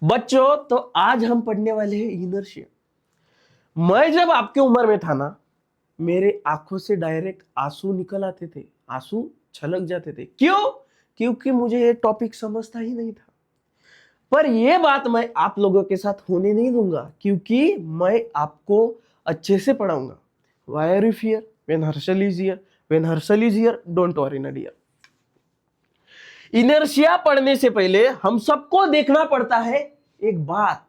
बच्चों, तो आज हम पढ़ने वाले हैं इनर्शिया। मैं जब आपके उम्र में था ना, मेरे आंखों से डायरेक्ट आंसू निकल आते थे, आंसू छलक जाते थे। क्यों? क्योंकि मुझे ये टॉपिक समझता ही नहीं था। पर ये बात मैं आप लोगों के साथ होने नहीं दूंगा, क्योंकि मैं आपको अच्छे से पढ़ाऊंगा। Why are you fear? When Harshal is here, when Harshal is here, don't worry ना dear। इनर्शिया पढ़ने से पहले हम सबको देखना पड़ता है एक बात।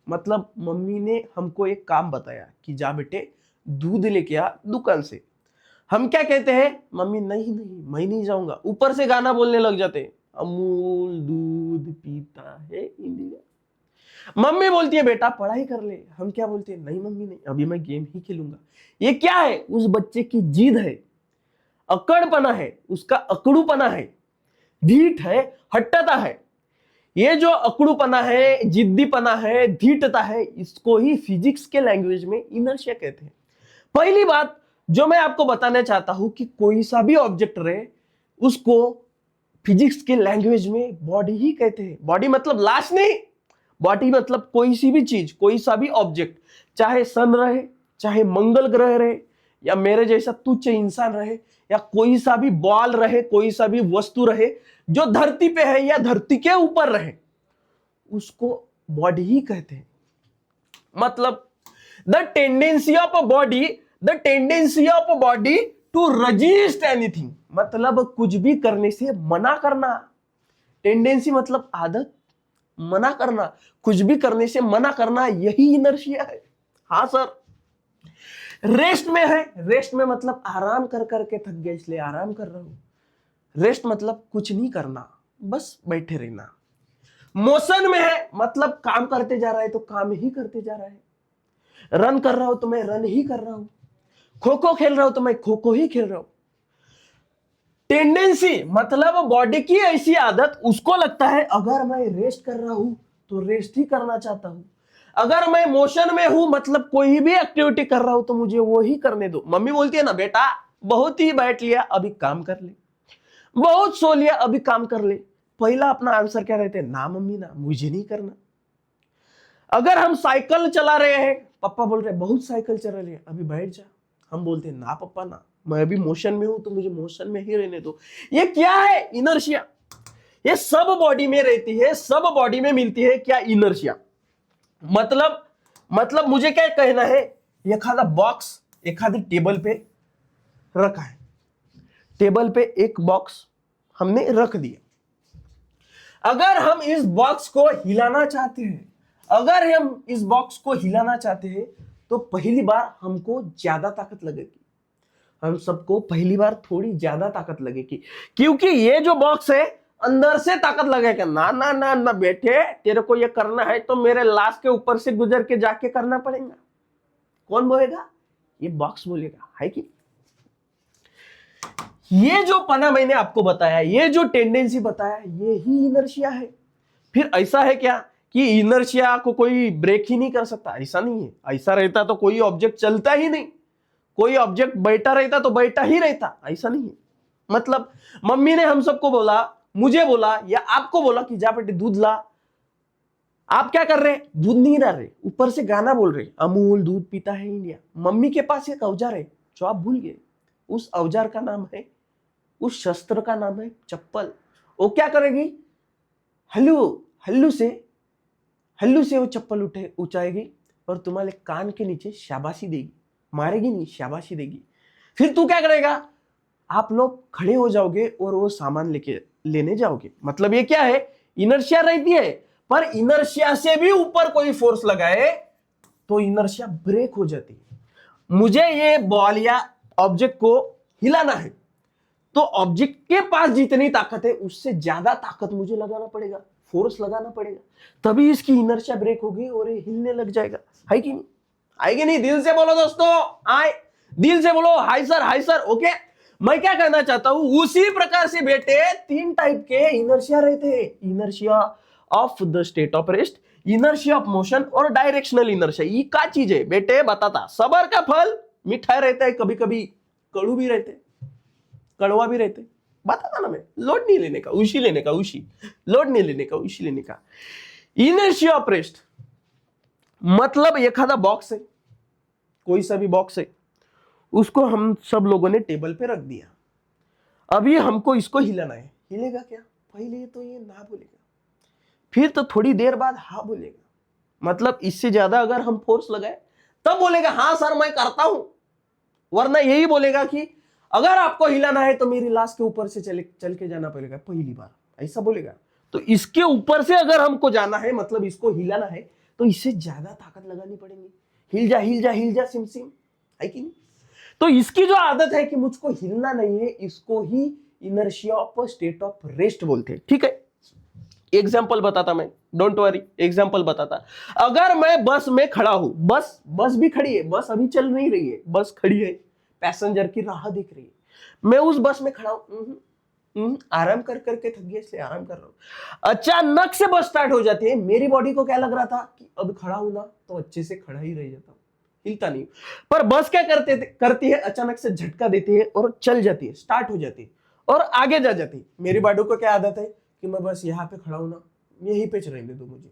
मतलब मम्मी ने हमको एक काम बताया कि जा बेटे दूध लेके आ दुकान से। हम क्या कहते हैं? मम्मी नहीं नहीं मैं नहीं जाऊंगा। ऊपर से गाना बोलने लग जाते हैं, अमूल दूध पीता है इंडिया। मम्मी बोलती है बेटा पढ़ाई कर ले। हम क्या बोलते हैं? नहीं मम्मी नहीं, अभी मैं गेम ही खेलूंगा। ये क्या है? उस बच्चे की जिद है, अकड़पना है, उसका अकड़ूपना है, ढीठ है, हट्टता है। ये जो अकड़ूपना है, जिद्दीपना है, ढीठता है, इसको ही फिजिक्स के लैंग्वेज में इनर्शिया कहते हैं। पहली बात जो मैं आपको बताना चाहता हूं कि कोई सा भी ऑब्जेक्ट रहे, उसको फिजिक्स के लैंग्वेज में बॉडी ही कहते हैं। बॉडी मतलब लाश नहीं, बॉडी मतलब कोई सी भी चीज, कोई सा भी ऑब्जेक्ट, चाहे सन रहे, चाहे मंगल ग्रह रहे, या मेरे जैसा तुच्छ इंसान रहे, या कोई सा भी बॉल रहे, कोई सा भी वस्तु रहे जो धरती पे है या धरती के ऊपर रहे, उसको बॉडी ही कहते हैं। मतलब the tendency of a body to resist anything, मतलब कुछ भी करने से मना करना। टेंडेंसी मतलब आदत, मना करना, कुछ भी करने से मना करना, यही इनर्शिया है। हाँ सर। रेस्ट में है, रेस्ट में मतलब आराम कर करके थक गया इसलिए आराम कर रहा हूं। रेस्ट मतलब कुछ नहीं करना, बस बैठे रहना। मोशन में है, मतलब काम करते जा रहा है तो काम ही करते जा रहा है। रन कर रहा हूं तो मैं रन ही कर रहा हूं। खो खो खेल रहा हूं तो मैं खो खो ही खेल रहा हूं। टेंडेंसी मतलब बॉडी की ऐसी आदत, उसको लगता है अगर मैं रेस्ट कर रहा हूं तो रेस्ट ही करना चाहता हूं। अगर मैं मोशन में हूं, मतलब कोई भी एक्टिविटी कर रहा हूं, तो मुझे वो ही करने दो। मम्मी बोलती है ना बेटा बहुत ही बैठ लिया, अभी काम कर ले। बहुत सो लिया, अभी काम कर ले। पहला अपना आंसर क्या रहते हैं? ना मम्मी ना, मुझे नहीं करना। अगर हम साइकिल चला रहे हैं, पापा बोल रहे हैं बहुत साइकिल चला रहे हैं, अभी बैठ जा। हम बोलते हैं ना पापा ना, मैं अभी मोशन में हूं तो मुझे मोशन में ही रहने दो। ये क्या है? इनर्शिया। ये सब बॉडी में रहती है, सब बॉडी में मिलती है। क्या? इनर्शिया। मतलब मुझे क्या कहना है? एखादा बॉक्स एखादी टेबल पे रखा है, टेबल पे एक बॉक्स हमने रख दिया। अगर हम इस बॉक्स को हिलाना चाहते हैं, अगर हम इस बॉक्स को हिलाना चाहते हैं, तो पहली बार हमको ज्यादा ताकत लगेगी। हम सबको पहली बार थोड़ी ज्यादा ताकत लगेगी, क्योंकि ये जो बॉक्स है अंदर से ताकत लगेगा। ना ना ना ना बेटे, तेरे को ये करना है तो मेरे लाश के ऊपर से गुजर के जाके करना पड़ेगा। कौन बोलेगा? ये बॉक्स बोलेगा, है कि? ये जो पना मैंने आपको बताया, ये जो टेंडेंसी बताया, ये ही इनर्शिया है। फिर ऐसा है क्या कि इनर्शिया को कोई ब्रेक ही नहीं कर सकता? ऐसा नहीं है। ऐसा रहता तो कोई ऑब्जेक्ट चलता ही नहीं, कोई ऑब्जेक्ट बैठा रहता तो बैठा ही रहता। ऐसा नहीं है। मतलब मम्मी ने हम सबको बोला, मुझे बोला या आपको बोला कि जा बेटे दूध ला। आप क्या कर रहे हैं? दूध नहीं डाल रहे, ऊपर से गाना बोल रहे, अमूल दूध पीता है इंडिया। मम्मी के पास एक औजार है जो आप भूल गए। उस औजार का नाम है, उस शस्त्र का नाम है चप्पल। वो क्या करेगी? हल्लू हल्लू से वो चप्पल उठाएगी और तुम्हारे कान के नीचे शाबाशी देगी। मारेगी नहीं, शाबाशी देगी। फिर तू क्या करेगा? आप लोग खड़े हो जाओगे और वो सामान लेने जाओगे। मतलब ये क्या है? इनर्शिया रहती है, पर इनर्शिया से भी ऊपर कोई फोर्स लगाए तो इनर्शिया ब्रेक हो जाती है। मुझे ये बॉल या ऑब्जेक्ट को हिलाना है, तो ऑब्जेक्ट के पास जितनी ताकत है उससे ज्यादा ताकत मुझे लगाना पड़ेगा, फोर्स लगाना पड़ेगा, तभी इसकी इनर्शिया ब्रेक होगी और ये हिलने लग जाएगा। है कि नहीं? आएगी नहीं? दिल से बोलो दोस्तों, आए दिल से बोलो hi sir, hi sir. Okay, मैं क्या कहना चाहता हूं, उसी प्रकार से बेटे तीन टाइप के इनर्शिया रहते हैं। Inertia of the state of rest, inertia of motion और डायरेक्शनल इनर्शिया। ये क्या चीज है बेटे? बताता। सबर का फल मीठा रहता है, कभी कभी कड़ू भी रहते, कड़वा भी रहते। बताता ना मैं। लोड नहीं लेने का, उसी लेने का, उसी। लोड नहीं लेने का, उसी लेने का। इनर्शिया ऑफ रेस्ट मतलब एखादा बॉक्स है, कोई सा भी बॉक्स है, उसको हम सब लोगों ने टेबल पे रख दिया। अभी हमको इसको हिलाना है, हिलेगा क्या? पहले तो ये ना बोलेगा, फिर तो थोड़ी देर बाद हाँ बोलेगा। मतलब इससे ज्यादा अगर हम फोर्स लगाए तब बोलेगा हाँ सर मैं करता हूं, वरना यही बोलेगा कि अगर आपको हिलाना है तो मेरी लाश के ऊपर से चल के जाना पड़ेगा पहली बार, ऐसा बोलेगा। तो इसके ऊपर से अगर हमको जाना है, मतलब इसको हिलाना है, तो इससे ज्यादा ताकत लगानी पड़ेगी। हिल जा हिल जा हिल जा सिम सिम, है कि नहीं? तो इसकी जो आदत है कि मुझको हिलना नहीं है, इसको ही inertia of state of rest बोलते हैं। ठीक है, एग्जाम्पल बताता मैं, डोंट वरी, एग्जाम्पल बताता। अगर मैं बस में खड़ा हूं, बस भी खड़ी है, बस अभी चल नहीं रही है, बस खड़ी है, पैसेंजर की राह दिख रही है, मैं उस बस में खड़ा हूं, आराम कर करके थक गया इसलिए आराम कर रहा हूं। अचानक से बस स्टार्ट हो जाती है, मेरी बॉडी को क्या लग रहा था कि अब खड़ा हूं ना तो अच्छे से खड़ा ही रह जाता हूं, हिलता नहीं। पर बस क्या करती है, अचानक से झटका देती है और चल जाती है, स्टार्ट हो जाती है और आगे जा जाती है। मेरी बॉडी को क्या आदत है कि मैं बस यहाँ पे खड़ा हूं ना, यहीं पे रहने दो मुझे।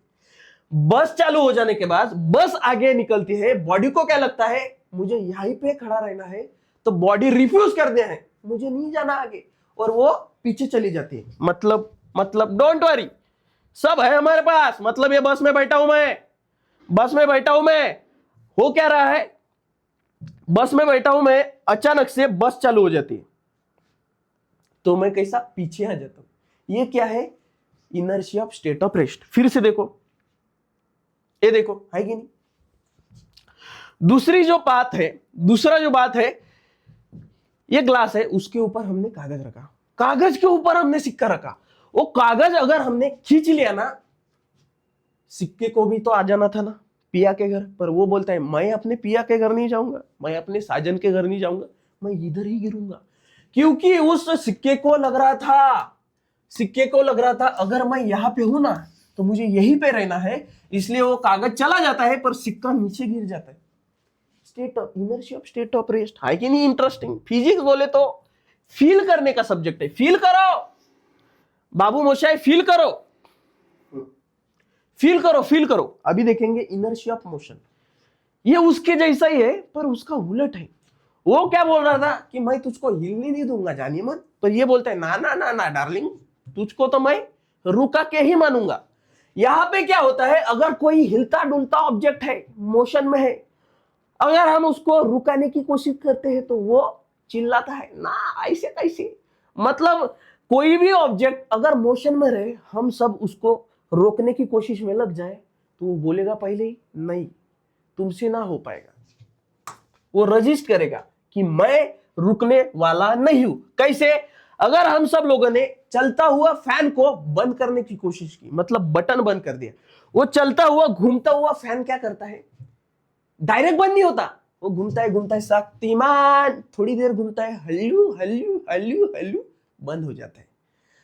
बस चालू हो जाने के बाद बस आगे निकलती है, बॉडी को क्या लगता है मुझे यहीं पे खड़ा रहना है, तो बॉडी रिफ्यूज कर दिया है, मुझे नहीं जाना आगे, और वो पीछे चली जाती है। मतलब डोंट वरी, सब है हमारे पास। मतलब ये बस में बैठा हूं मैं, हो क्या रहा है, बस में बैठा हूं मैं, अचानक से बस चालू हो जाती है तो मैं कैसा पीछे आ जाता हूं। ये क्या है, inertia of state of rest. फिर से देखो, ये देखो, है कि नहीं? दूसरा जो बात है, ये ग्लास है, उसके ऊपर हमने कागज रखा, कागज के ऊपर हमने सिक्का रखा। वो कागज अगर हमने खींच लिया ना, सिक्के को भी तो आ जाना था ना पिया के घर, पर वो बोलता है मैं अपने पिया के घर नहीं जाऊंगा, मैं अपने साजन के घर नहीं जाऊंगा, मैं इधर ही गिरूंगा। क्योंकि उस सिक्के को लग रहा था अगर मैं यहां पे हूं ना तो मुझे यहीं पे रहना है, इसलिए वो कागज चला जाता है पर सिक्का नीचे गिर जाता है। Inertia of state of rest, है कि नहीं इंटरेस्टिंग? फिजिक्स बोले तो फील करने का सब्जेक्ट है। फील करो बाबू मोशाई, फील करो। अभी देखेंगे इनर्शिया ऑफ मोशन, ये उसके जैसा ही है पर उसका उलट है। वो क्या बोल रहा था कि मैं तुझको हिलने नहीं दूंगा जानी मन, पर ये बोलता है ना ना ना ना डार्लिंग, तुझको तो मैं रुका के ही मानूंगा। यहां पे क्या होता है, अगर कोई हिलता डुलता ऑब्जेक्ट है, मोशन में है, अगर हम उसको रुकाने की कोशिश करते हैं तो वो चिल्लाता है ना ऐसे कैसे। मतलब कोई भी ऑब्जेक्ट अगर मोशन में रहे, हम सब उसको रोकने की कोशिश में लग जाए तो वो बोलेगा पहले ही नहीं, तुमसे ना हो पाएगा। वो रजिस्ट करेगा कि मैं रुकने वाला नहीं हूं। कैसे? अगर हम सब लोगों ने चलता हुआ फैन को बंद करने की कोशिश की, मतलब बटन बंद कर दिया, वो चलता हुआ घूमता हुआ फैन क्या करता है, डायरेक्ट बंद नहीं होता, वो घूमता है शक्तिमान, थोड़ी देर घूमता है, हल्लू हल्लू हल्लू हल्लू, बंद हो जाता है।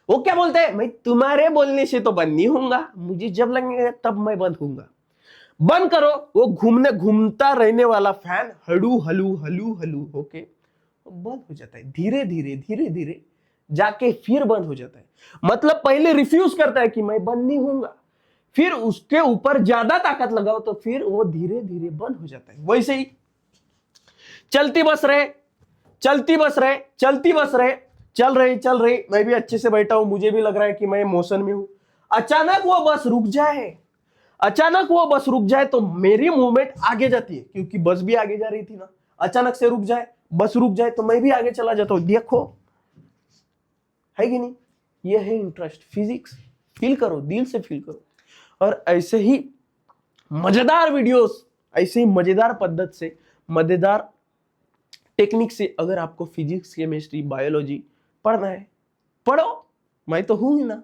वो क्या बोलता है, मैं तुम्हारे बोलने से तो बंद नहीं होऊंगा, मुझे जब लगेगा तब मैं बंद होऊंगा। बंद करो, वो घूमता रहने वाला fan hello hello hello hello होके बंद हो जाता है। धीरे धीरे जाके फिर बंद हो जाता है। मतलब पहले रिफ्यूज करता है कि मैं बंद नहीं होऊंगा, फिर उसके ऊपर ज्यादा ताकत लगाओ तो फिर वो धीरे धीरे बंद हो जाता है। वैसे ही चलती बस रहे, चल रही, मैं भी अच्छे से बैठा हूं, मुझे भी लग रहा है कि मैं मोशन में हूं। अचानक वो बस रुक जाए तो मेरी मूवमेंट आगे जाती है, क्योंकि बस भी आगे जा रही थी ना। अचानक से बस रुक जाए तो मैं भी आगे चला जाता हूं। देखो, है कि नहीं? ये है इंटरेस्ट, फिजिक्स। फील करो, दिल से फील करो। और ऐसे ही मजेदार वीडियोस, ऐसे ही मजेदार पद्धति से, मजेदार टेक्निक से अगर आपको फिजिक्स, केमिस्ट्री, बायोलॉजी पढ़ना है, पढ़ो, मैं तो हूं ही ना।